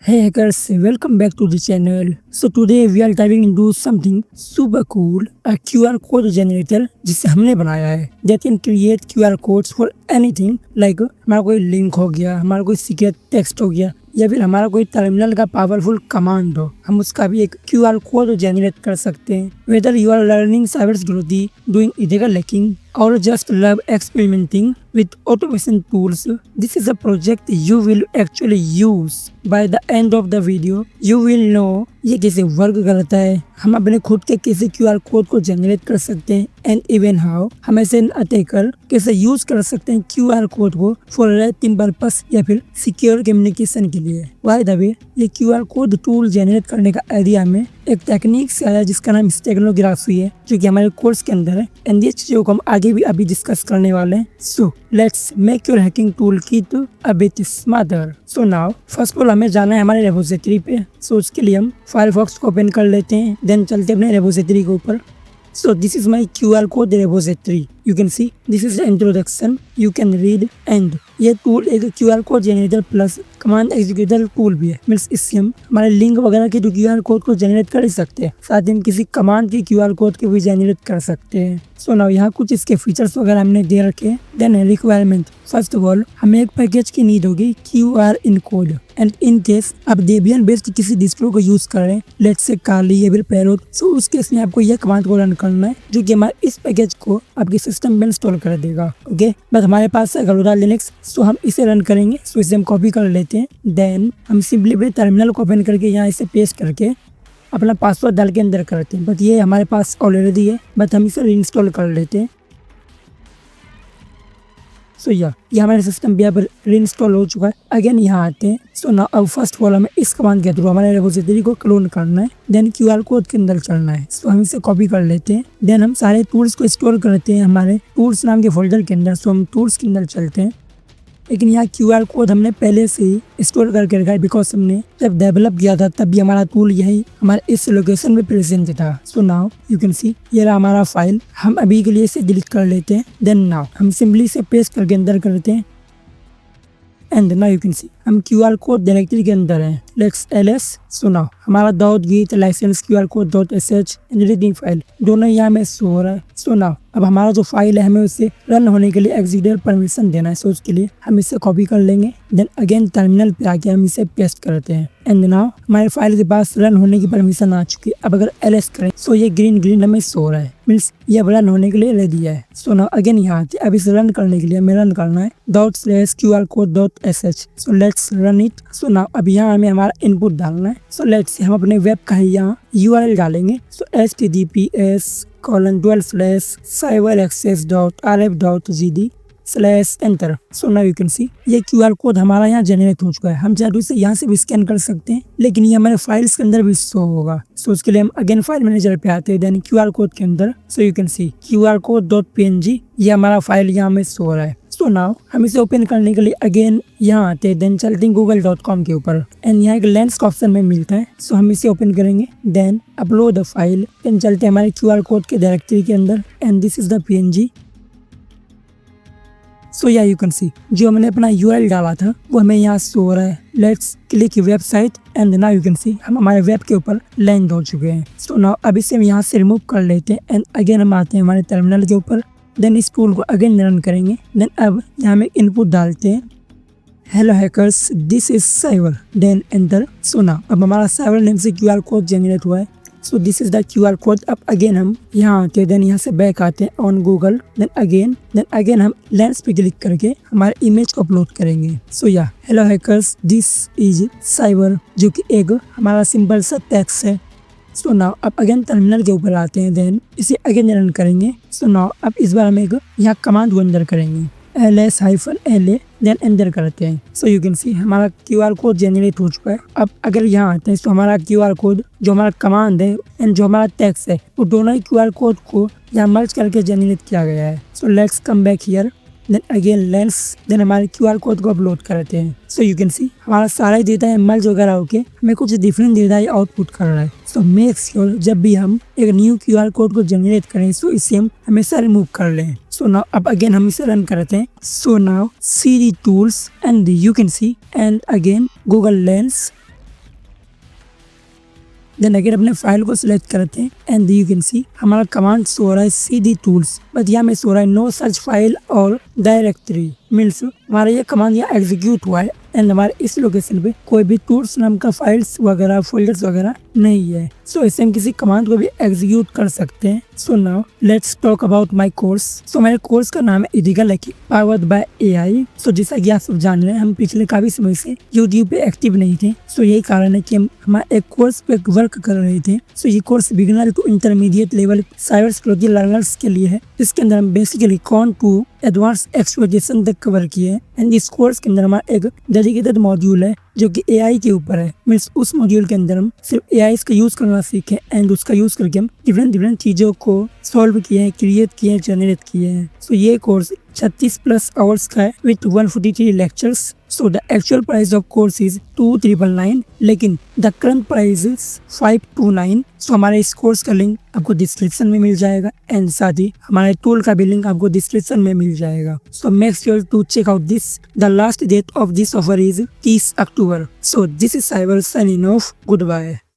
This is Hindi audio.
Hey hackers, welcome back to the channel. So today we are diving into something super cool, a QR code generator जिसे हमने बनाया है that can create QR codes for anything like हमारा कोई लिंक हो गया, हमारा कोई सीक्रेट टेक्स्ट हो गया या फिर हमारा कोई टर्मिनल का पावरफुल कमांड हो, हम उसका भी एक QR कोड जनरेट कर सकते हैं. Whether you are learning cybersecurity, doing illegal hacking or just love experimenting with automation tools, this is a project you will actually use. By the end of the video, you will know ये कैसे वर्क करता है, हम अपने खुद के कैसे QR कोड को जनरेट कर सकते हैं एंड इवन हाउ हम ऐसे अटैकर कैसे यूज कर सकते हैं QR कोड को फॉर रैपिंग पर्पस या फिर सिक्योर कम्युनिकेशन के लिए. बाय द वे, ये QR कोड टूल जनरेट करने का आइडिया में एक टेक्निक से आया जिसका नाम स्टेगनोग्राफी है, जो कि हमारे कोर्स के अंदर है एंड ये चीजों को हम आगे भी अभी डिस्कस करने वाले हैं. So let's make your hacking tool kit a bit smarter. So now first of all हमें जाना है हमारे रेपोजिटरी पे. सो उसके लिए हम फायरफॉक्स को ओपन कर लेते हैं, देन चलते हैं अपने रेपोजिटरी के ऊपर. So this is my QR code repository. You can see this is the introduction. You can read and ये टूल एक QR code generator plus command executor tool भी है. मीन्स इससे हम हमारे लिंक वगैरह के QR कोड को जनरेट कर ही सकते हैं, साथ ही हम किसी कमांड के QR कोड के भी जनरेट कर सकते हैं. सो नाउ यहाँ कुछ इसके फीचर्स वगैरह हमने दे रखे हैं. Then requirement, first of all हमें एक पैकेज की नीड होगी QR encode and in case आप डेबियन बेस्ड किसी डिस्ट्रो को यूज कर रहे हैं, लेट्स से कार्ली या फिर पैरोट, सो उस केस में आपको यह कमांड को रन करना है जो कि हमारे इस पैकेज को आपके सिस्टम में इंस्टॉल कर देगा. ओके, बट हमारे पास है गरुड़ा लिनक्स, सो हम इसे रन करेंगे. सो इसे हम कॉपी कर लेते हैं. देन हम सिंपली अपने टर्मिनल को ओपन करके यहाँ इसे पेस्ट करके अपना पासवर्ड डाल के अंदर करते हैं. बट ये हमारे पास ऑलरेडी है, बट हम इसे रीइंस्टॉल कर लेते हैं. सो ये हमारे सिस्टम पे यहाँ पर रीइंस्टॉल हो चुका है. अगेन यहाँ आते हैं. सो नाउ अब फर्स्ट ऑफ ऑल हमें इस कमांड के थ्रू हमारे रेपोजिटरी को क्लोन करना है, देन QR कोड के अंदर चलना है. सो हम इसे कॉपी कर लेते हैं. देन हम सारे टूल्स को स्टोर करते हैं हमारे टूल्स नाम के फोल्डर के अंदर. सो हम टूल्स के अंदर चलते हैं, लेकिन यहाँ QR कोड हमने पहले से ही स्टोर करके रखा है बिकॉज हमने जब डेवलप किया था तब भी हमारा टूल यही हमारे इस लोकेशन में प्रेजेंट था. सो नाउ यू कैन सी ये रहा हमारा फाइल. हम अभी के लिए इसे डिलीट कर लेते हैं. देन नाउ हम सिंपली इसे पेस्ट करके अंदर करते हैं and now you can see हम QR कोड डायरेक्टरी के अंदर हैं. Let's ls. सो नाउ हमारा .git license QR code .sh editing file दोनों यहाँ में शो हो रहा है. सो नाउ अब हमारा जो फाइल है हमें उसे रन होने के लिए एग्जीक्यूटर परमिशन देना है. सो उसके लिए हम इसे कॉपी कर लेंगे. देन अगेन टर्मिनल पे आके हम इसे पेस्ट करते हैं एंड नाउ हमारे फाइल के पास रन होने की परमिशन आ चुकी है. अब अगर ls करें सो ये ग्रीन हमें शो हो रहा है, मीन्स ये रन होने के लिए रेडी है. सो नाउ अगेन यहाँ आते अब इसे रन करने के लिए हमें रन करना है ./QR code.sh. So let's run it. So now अब यहाँ हमें हमारा इनपुट डालना है. सो लेट्स हम अपने वेब का ही यहाँ URL डालेंगे. सो https://cyberaccess.rf.gd/enter. So now you can सी ये QR कोड हमारा यहाँ जनरेट हो चुका है. हम चाहे तो इसे यहाँ से भी स्कैन कर सकते हैं, लेकिन ये हमारे फाइल्स के अंदर भी शो होगा. सो उसके लिए हम अगेन फाइल मैनेजर पे आते हैं, देन QR कोड के अंदर. So you can C QR code.png ये हमारा फाइल यहाँ में शो हो रहा है. सो नाउ हम इसे ओपन करने के लिए अगेन यहाँ आते हैं, देन चलते हैं google.com के ऊपर एंड यहाँ एक लेंस का ऑप्शन में मिलता है. सो हम इसे ओपन करेंगे, then upload the file, then चलते हैं हमारे QR कोड के डायरेक्टरी के अंदर and this is the PNG. So या यू कैन सी जो हमने अपना URL डाला था वो हमें यहाँ शो हो रहा है. Let's click website and now you can see हम हमारे वेब के ऊपर लैंड हो चुके हैं. सो नाउ अब इसे हम यहाँ से रिमूव कर लेते हैं एंड अगेन हम आते हैं हमारे टर्मिनल के ऊपर. देन इस टूल को अगेन रन करेंगे. देन अब यहाँ में इनपुट डालते हैं, hello hackers this is cyber, then enter. So now अब हमारा साइबर नेम से QR कोड जनरेट हुआ है. So this is the QR code. अब अगेन हम यहाँ आते हैं, देन यहाँ से बैक आते हैं ऑन गूगल, देन अगेन हम लेंस पे क्लिक करके हमारे इमेज को अपलोड करेंगे. सो या hello hackers this is cyber, जो कि एक हमारा सिंपल सा टेक्स्ट है. सो नाउ अब अगेन टर्मिनल के ऊपर आते हैं, देन इसे अगेन रन करेंगे. सो नाउ अब इस बार हम एक यहाँ कमांड को अंदर करेंगे ls-la, देन एंटर करते हैं. सो यू कैन सी हमारा QR कोड जनरेट हो चुका है. अब अगर यहाँ आते हैं तो हमारा QR कोड जो हमारा कमांड है एंड जो हमारा टेक्स्ट है वो दोनों ही QR कोड को यहाँ मर्ज करके जनरेट किया गया है. So let's come back here, then again lens, then हमारे QR कोड को अपलोड करते हैं. सो यू कैन सी हमारा सारा ही डेटा है मर्ज वगैरह होके हमें कुछ डिफरेंट डेटा ही आउटपुट कर रहा है. सो मेक श्योर जब भी हम एक न्यू QR कोड को जनरेट करें सो इसे हम हमेशा रिमूव कर लें. सो नाउ अब अगेन हम इसे रन करते हैं. So now see the tools and you can see and again Google lens then अगर अपने फाइल को सिलेक्ट करते हैं एंड यू कैन सी हमारा कमांड शो हो रहा है cd टूल्स, बट यहाँ में शो हो रहा है नो सर्च फाइल और डायरेक्टरी। मीन्स हमारा ये कमांड यहाँ एग्जीक्यूट हुआ है एंड हमारे इस लोकेशन पे कोई भी टूल्स नाम का फाइल्स वगैरह फोल्डर्स वगैरह नहीं है। सो इससे हम किसी कमांड को भी एग्जीक्यूट कर सकते हैं। So now let's talk about my course. So मेरे कोर्स का नाम है ethical hacking powered by AI. So जैसा कि आप सब जान रहे हैं हम पिछले काफी समय से यूट्यूब पे एक्टिव नहीं थे। सो यही कारण है कि हम हमारे एक कोर्स पे वर्क कर रहे थे। सो ये course beginner to intermediate level cyber security learners के लिए है। इसके अंदर हम basically con to advance exploitation तक कवर किए हैं एंड इस कोर्स के अंदर हमारा एक डेडिकेटेड मॉड्यूल है जो कि एआई के ऊपर है। मीन्स उस मॉड्यूल के अंदर हम सिर्फ एआई का यूज करना सीखे एंड उसका यूज करके हम डिफरेंट चीजों को सॉल्व किए हैं, क्रिएट किए हैं, जनरेट किए हैं। सो ये कोर्स 36+ आवर्स का है with 143 lectures. So the actual price of course is 2,999 लेकिन द करंट प्राइस इज 529। सो हमारे इस कोर्स का लिंक आपको डिस्क्रिप्शन में मिल जाएगा एंड साथ ही हमारे टूल का भी लिंक आपको डिस्क्रिप्शन में मिल जाएगा। So make sure to check out this. The last date of this offer is 30 October. So this is cyber signing off. Good bye.